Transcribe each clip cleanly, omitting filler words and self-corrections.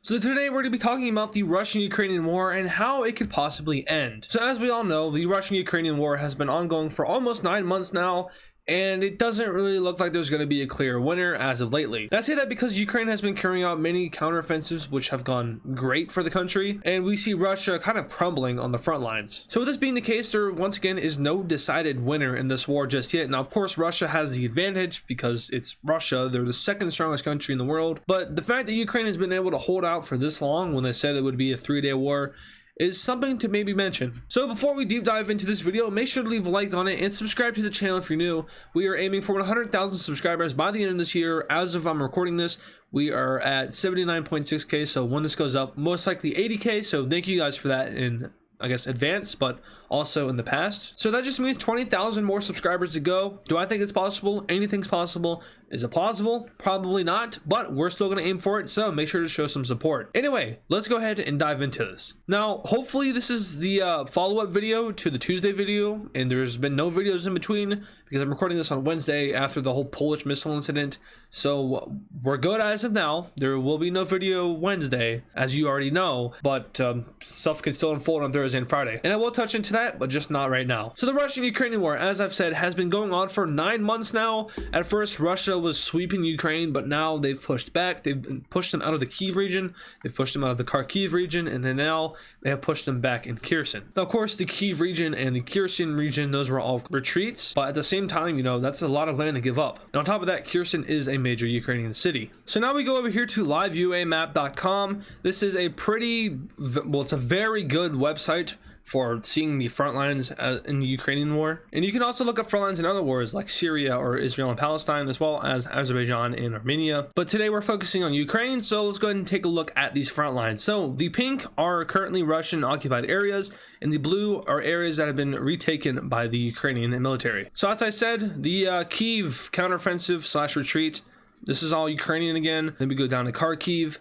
So today we're going to be talking about the Russian-Ukrainian war and how it could possibly end. So as we all know, the Russian-Ukrainian war has been ongoing for almost 9 months now, and it doesn't really look like there's going to be a clear winner as of lately. And I say that because Ukraine has been carrying out many counteroffensives which have gone great for the country, and we see Russia kind of crumbling on the front lines. So with this being the case, there once again is no decided winner in this war just yet. Now of course Russia has the advantage because it's Russia, they're the second strongest country in the world, but the fact that Ukraine has been able to hold out for this long when they said it would be a 3-day war is something to maybe mention. So before we deep dive into this video, make sure to leave a like on it and subscribe to the channel if you're new. We are aiming for 100,000 subscribers by the end of this year. As of I'm recording this, we are at 79.6k, so when this goes up, most likely 80k, so thank you guys for that in, I guess, advance, but also in the past. So that just means 20,000 more subscribers to go. Do I think it's possible? Anything's possible. Is it plausible? Probably not, but we're still going to aim for it, so make sure to show some support. Anyway, let's go ahead and dive into this. Now, hopefully this is the follow-up video to the Tuesday video, and there's been no videos in between because I'm recording this on Wednesday after the whole Polish missile incident. So we're good as of now. There will be no video Wednesday, as you already know, but stuff can still unfold on Thursday and Friday. And I will touch into that, but just not right now. So the Russian-Ukrainian war, as I've said, has been going on for 9 months now. At first, Russia was sweeping Ukraine, but now they've pushed back. They've pushed them out of the Kyiv region. They've pushed them out of the Kharkiv region, and then now they have pushed them back in Kherson. Now, of course, the Kyiv region and the Kherson region, those were all retreats, but at the same time, you know, that's a lot of land to give up. And on top of that, Kherson is a major Ukrainian city. So now we go over here to liveuamap.com. This is a it's a very good website for seeing the front lines in the Ukrainian war. And you can also look up front lines in other wars like Syria or Israel and Palestine, as well as Azerbaijan and Armenia. But today we're focusing on Ukraine, so let's go ahead and take a look at these front lines. So the pink are currently Russian occupied areas, and the blue are areas that have been retaken by the Ukrainian military. So as I said, the Kyiv counteroffensive / retreat, this is all Ukrainian again. Then we go down to Kharkiv.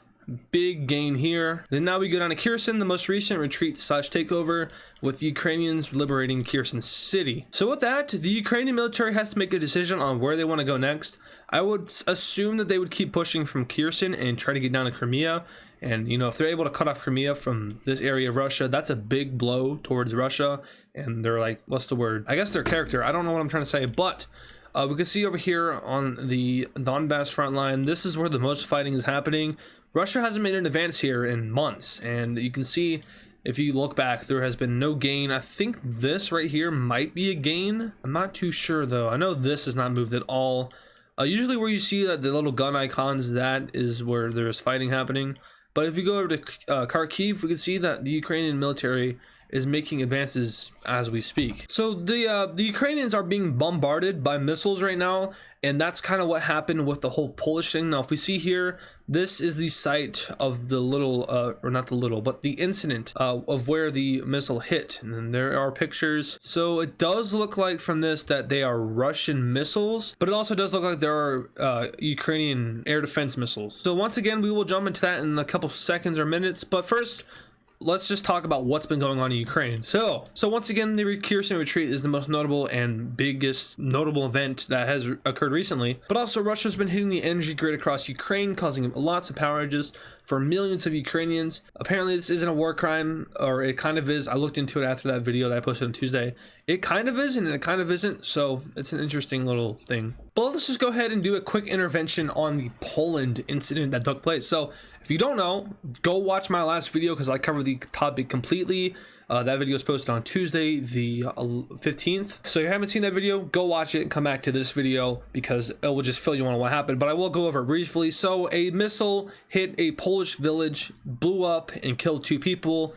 Big gain here. Then now we go down to Kherson, the most recent retreat / takeover, with the Ukrainians liberating Kherson city. So with that, the Ukrainian military has to make a decision on where they want to go next. I would assume that they would keep pushing from Kherson and try to get down to Crimea. And you know, if they're able to cut off Crimea from this area of Russia, that's a big blow towards Russia. And they're like, what's the word? I guess their character. I don't know what I'm trying to say, but we can see over here on the Donbass front line, this is where the most fighting is happening. Russia hasn't made an advance here in months, and you can see if you look back, there has been no gain. I think this right here might be a gain. I'm not too sure though. I know this has not moved at all. Usually where you see that the little gun icons, that is where there's fighting happening. But if you go over to Kharkiv, we can see that the Ukrainian military is making advances as we speak. So the Ukrainians are being bombarded by missiles right now, and that's kind of what happened with the whole Polish thing. Now if we see here, this is the site of the little or not the little, but the incident of where the missile hit, and there are pictures. So it does look like from this that they are Russian missiles, but it also does look like there are Ukrainian air defense missiles. So once again, we will jump into that in a couple seconds or minutes, but first let's just talk about what's been going on in Ukraine. So once again, the Kherson retreat is the most notable and biggest notable event that has occurred recently. But also Russia's been hitting the energy grid across Ukraine, causing lots of power outages for millions of Ukrainians. Apparently this isn't a war crime, or it kind of is. I looked into it after that video that I posted on Tuesday. It kind of is and it kind of isn't, so it's an interesting little thing. But let's just go ahead and do a quick intervention on the Poland incident that took place. So if you don't know, go watch my last video because I covered the topic completely. That video was posted on Tuesday the 15th. So if you haven't seen that video, go watch it and come back to this video because it will just fill you in on what happened. But I will go over it briefly. So a missile hit a Polish village, blew up and killed 2 people.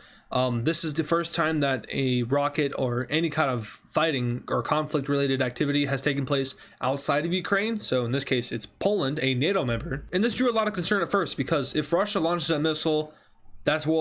This is the first time that a rocket or any kind of fighting or conflict related activity has taken place outside of Ukraine. So in this case, it's Poland, a NATO member. And this drew a lot of concern at first because if Russia launches a missile, that's a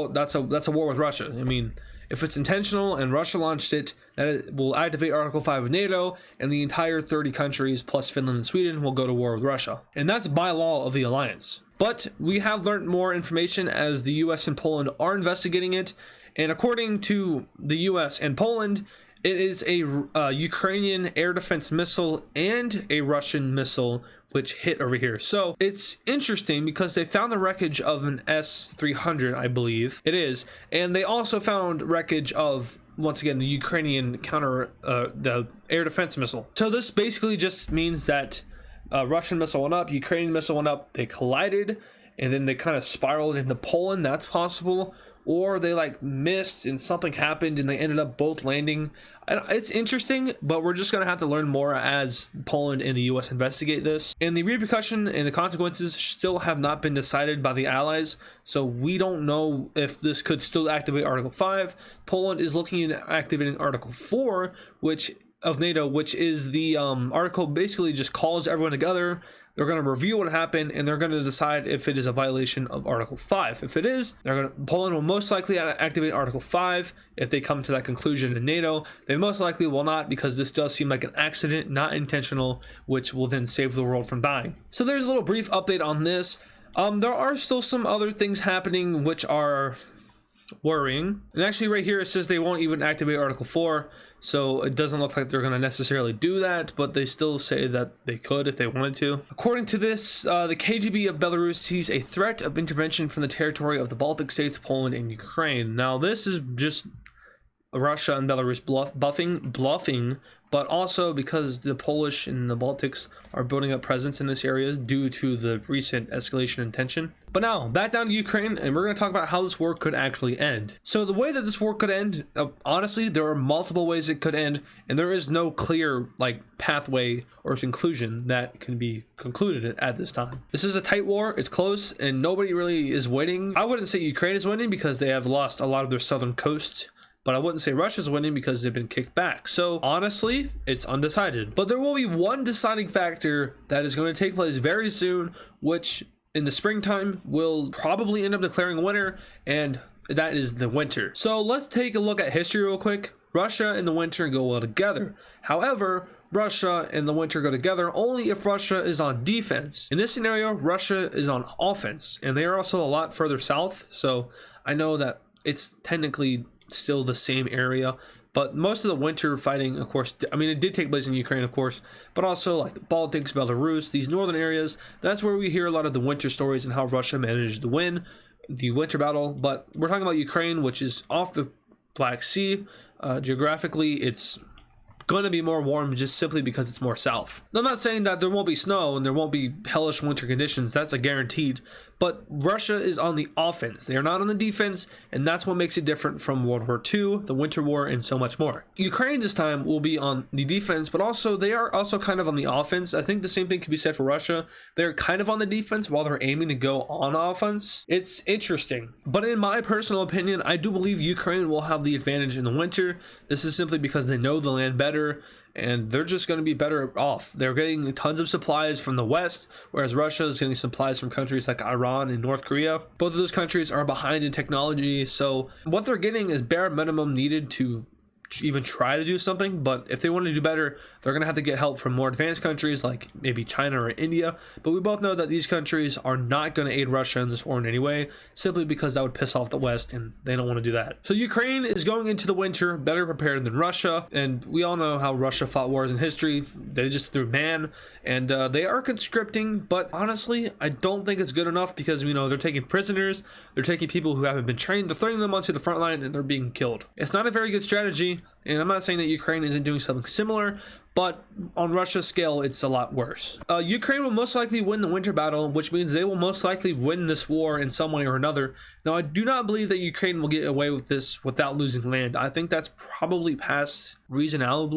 war with Russia. I mean, if it's intentional and Russia launched it, then it will activate Article 5 of NATO, and the entire 30 countries plus Finland and Sweden will go to war with Russia. And that's by law of the alliance. But we have learned more information as the US and Poland are investigating it. And according to the US and Poland, it is a Ukrainian air defense missile and a Russian missile which hit over here. So it's interesting because they found the wreckage of an S-300, I believe it is, and they also found wreckage of, once again, the Ukrainian the air defense missile. So this basically just means that Russian missile went up, Ukrainian missile went up, they collided, and then they kind of spiraled into Poland. That's possible. Or they like missed and something happened and they ended up both landing. It's interesting, but we're just gonna have to learn more as Poland and the US investigate this. And the repercussion and the consequences still have not been decided by the allies, so we don't know if this could still activate Article 5. Poland is looking at activating Article 4, which of NATO, which is the article basically just calls everyone together. They're going to review what happened, and they're going to decide if it is a violation of Article 5. If it is, Poland will most likely activate Article 5 if they come to that conclusion in NATO. They most likely will not, because this does seem like an accident, not intentional, which will then save the world from dying. So there's a little brief update on this. There are still some other things happening which are worrying. And actually right here it says they won't even activate Article 4, so it doesn't look like they're going to necessarily do that, but they still say that they could if they wanted to. According to this, the KGB of Belarus sees a threat of intervention from the territory of the Baltic states, Poland, and Ukraine. Now this is just Russia and Belarus bluffing, but also because the Polish and the Baltics are building up presence in this area due to the recent escalation in tension. But now, back down to Ukraine, and we're going to talk about how this war could actually end. So the way that this war could end, honestly, there are multiple ways it could end, and there is no clear pathway or conclusion that can be concluded at this time. This is a tight war, it's close, and nobody really is winning. I wouldn't say Ukraine is winning because they have lost a lot of their southern coast, but I wouldn't say Russia's winning because they've been kicked back. So honestly, it's undecided. But there will be one deciding factor that is going to take place very soon, which in the springtime will probably end up declaring a winner, and that is the winter. So let's take a look at history real quick. Russia and the winter go well together. However, Russia and the winter go together only if Russia is on defense. In this scenario, Russia is on offense, and they are also a lot further south. So I know that it's technically still the same area, but most of the winter fighting, of course, I mean, it did take place in Ukraine, of course, but also like the Baltics, Belarus, these northern areas. That's where we hear a lot of the winter stories and how Russia managed to win the winter battle. But we're talking about Ukraine, which is off the Black Sea. Geographically, it's going to be more warm just simply because it's more south. I'm not saying that there won't be snow and there won't be hellish winter conditions. That's a guaranteed. But Russia is on the offense. They are not on the defense, and that's what makes it different from World War II, the Winter War, and so much more. Ukraine this time will be on the defense, but also they are also kind of on the offense. I think the same thing can be said for Russia. They're kind of on the defense while they're aiming to go on offense. It's interesting. But in my personal opinion, I do believe Ukraine will have the advantage in the winter. This is simply because they know the land better, and they're just going to be better off. They're getting tons of supplies from the West, whereas Russia is getting supplies from countries like Iran and North Korea. Both of those countries are behind in technology, so what they're getting is bare minimum needed to even try to do something. But if they want to do better, they're going to have to get help from more advanced countries like maybe China or India. But we both know that these countries are not going to aid Russia in this war in any way, simply because that would piss off the West, and they don't want to do that. So Ukraine is going into the winter better prepared than Russia, and we all know how Russia fought wars in history. They just threw man, and they are conscripting, but honestly, I don't think it's good enough because, you know, they're taking prisoners, they're taking people who haven't been trained, they're throwing them onto the front line, and they're being killed. It's not a very good strategy. And I'm not saying that Ukraine isn't doing something similar, but on Russia's scale, it's a lot worse. Ukraine will most likely win the winter battle, which means they will most likely win this war in some way or another. Now, I do not believe that Ukraine will get away with this without losing land. I think that's probably past reason at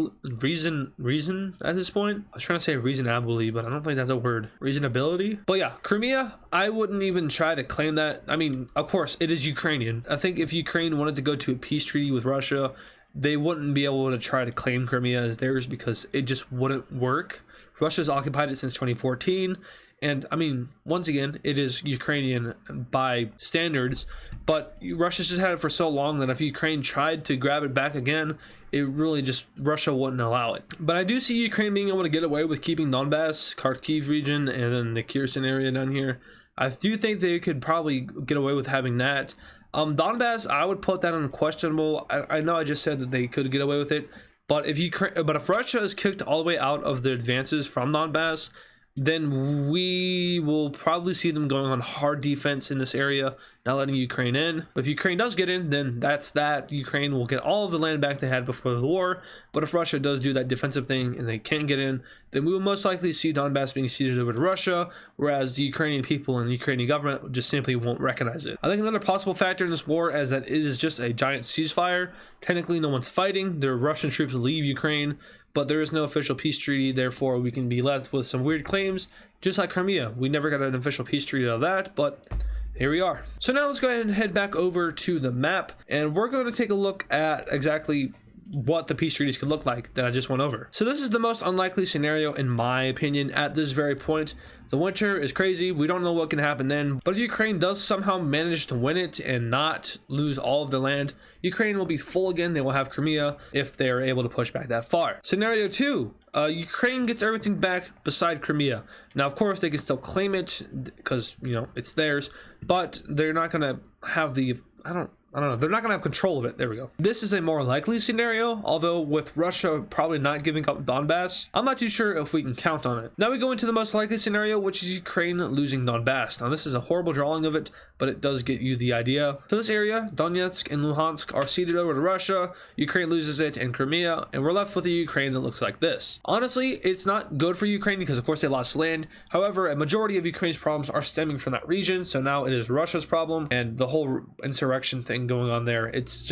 this point. I was trying to say reasonably, but I don't think that's a word. Reasonability? But yeah, Crimea, I wouldn't even try to claim that. I mean, of course, it is Ukrainian. I think if Ukraine wanted to go to a peace treaty with Russia, they wouldn't be able to try to claim Crimea as theirs because it just wouldn't work. Russia's occupied it since 2014. And I mean, once again, it is Ukrainian by standards, but Russia's just had it for so long that if Ukraine tried to grab it back again, it really just, Russia wouldn't allow it. But I do see Ukraine being able to get away with keeping Donbass, Kharkiv region, and then the Kherson area down here. I do think they could probably get away with having that. Donbass, I would put that on questionable. I know I just said that they could get away with it, but if Russia is kicked all the way out of the advances from Donbass, then we will probably see them going on hard defense in this area, not letting Ukraine in. But if Ukraine does get in, then that's that. Ukraine will get all of the land back they had before the war. But if Russia does do that defensive thing and they can't get in, then we will most likely see Donbass being ceded over to Russia, whereas the Ukrainian people and the Ukrainian government just simply won't recognize it. I think another possible factor in this war is that it is just a giant ceasefire. Technically, no one's fighting. There are Russian troops leave Ukraine, but there is no official peace treaty. Therefore, we can be left with some weird claims, just like Crimea. We never got an official peace treaty out of that, but here we are. So now let's go ahead and head back over to the map, and we're going to take a look at exactly what the peace treaties could look like that I just went over. So this is the most unlikely scenario in my opinion at this very point. The winter is crazy. We don't know what can happen then, but if Ukraine does somehow manage to win it and not lose all of the land, Ukraine will be full again. They will have Crimea if they are able to push back that far. Scenario 2, Ukraine gets everything back beside Crimea. Now, of course, they can still claim it because, you know, it's theirs, but they're not going to have the, I don't know. They're not going to have control of it. There we go. This is a more likely scenario, although with Russia probably not giving up Donbass, I'm not too sure if we can count on it. Now we go into the most likely scenario, which is Ukraine losing Donbass. Now this is a horrible drawing of it, but it does get you the idea. So this area, Donetsk and Luhansk, are ceded over to Russia. Ukraine loses it and Crimea, and we're left with a Ukraine that looks like this. Honestly, it's not good for Ukraine because of course they lost land. However, a majority of Ukraine's problems are stemming from that region, so now it is Russia's problem, and the whole insurrection thing going on there, it's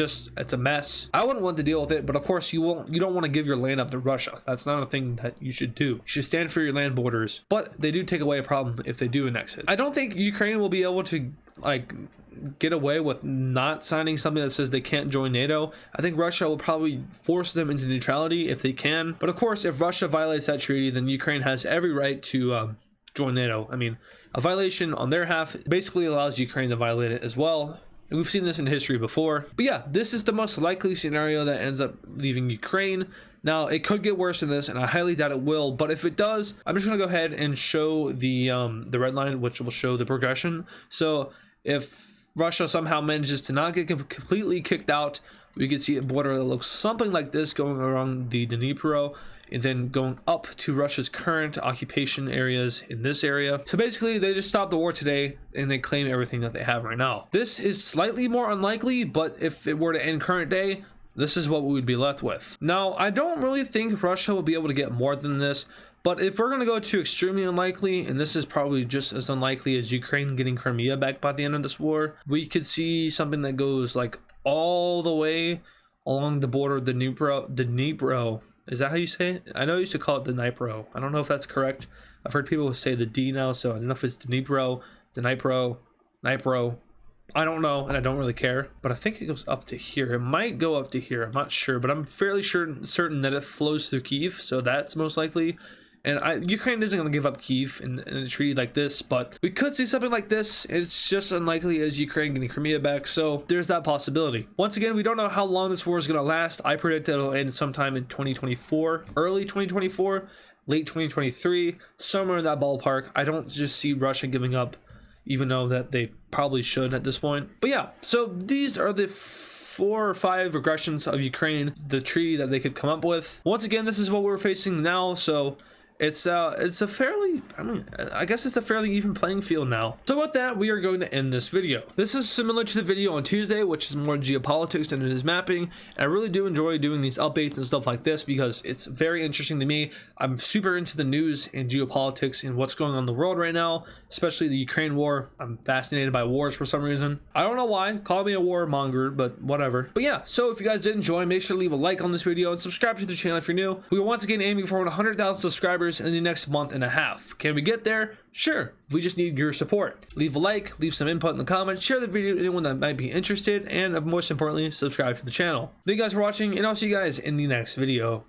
a mess. I wouldn't want to deal with it, but of course you don't want to give your land up to Russia. That's not a thing that you should do. You should stand for your land borders, but they do take away a problem if they do annex it. I don't think Ukraine will be able to like get away with not signing something that says they can't join NATO. I think Russia will probably force them into neutrality if they can, but of course if Russia violates that treaty, then Ukraine has every right to join NATO. I mean, a violation on their half basically allows Ukraine to violate it as well. We've seen this in history before. But yeah, this is the most likely scenario that ends up leaving Ukraine. Now, it could get worse than this, and I highly doubt it will. But if it does, I'm just going to go ahead and show the red line, which will show the progression. So if Russia somehow manages to not get completely kicked out, we could see a border that looks something like this going around the AdizzPro, and then going up to Russia's current occupation areas in this area. So basically they just stopped the war today and they claim everything that they have right now. This is slightly more unlikely, but if it were to end current day, this is what we would be left with. Now, I don't really think Russia will be able to get more than this, but if we're going to go to extremely unlikely, and this is probably just as unlikely as Ukraine getting Crimea back by the end of this war, we could see something that goes like all the way along the border of the Dnipro. Is that how you say it? I know I used to call it the Dnipro. I don't know if that's correct. I've heard people say the D now, so I don't know if it's Dnipro, Dnipro. I don't know, and I don't really care, but I think it goes up to here. It might go up to here. I'm not sure, but I'm fairly certain that it flows through Kyiv, so that's most likely. And Ukraine isn't going to give up Kyiv in a treaty like this, but we could see something like this. It's just unlikely as Ukraine getting Crimea back, so there's that possibility. Once again, we don't know how long this war is going to last. I predict it'll end sometime in 2024, early 2024, late 2023, somewhere in that ballpark. I don't just see Russia giving up, even though that they probably should at this point. But yeah, so these are the 4 or 5 regressions of Ukraine, the treaty that they could come up with. Once again, this is what we're facing now, so it's a fairly, I guess it's a fairly even playing field now. So with that, we are going to end this video. This is similar to the video on Tuesday, which is more geopolitics than it is mapping. And I really do enjoy doing these updates and stuff like this because it's very interesting to me. I'm super into the news and geopolitics and what's going on in the world right now, especially the Ukraine war. I'm fascinated by wars for some reason. I don't know why. Call me a warmonger, but whatever. But yeah, so if you guys did enjoy, make sure to leave a like on this video and subscribe to the channel if you're new. We are once again aiming for 100,000 subscribers in the next month and a half. Can we get there? Sure. We just need your support. Leave a like, leave some input in the comments, share the video to anyone that might be interested, and most importantly, subscribe to the channel. Thank you guys for watching, and I'll see you guys in the next video.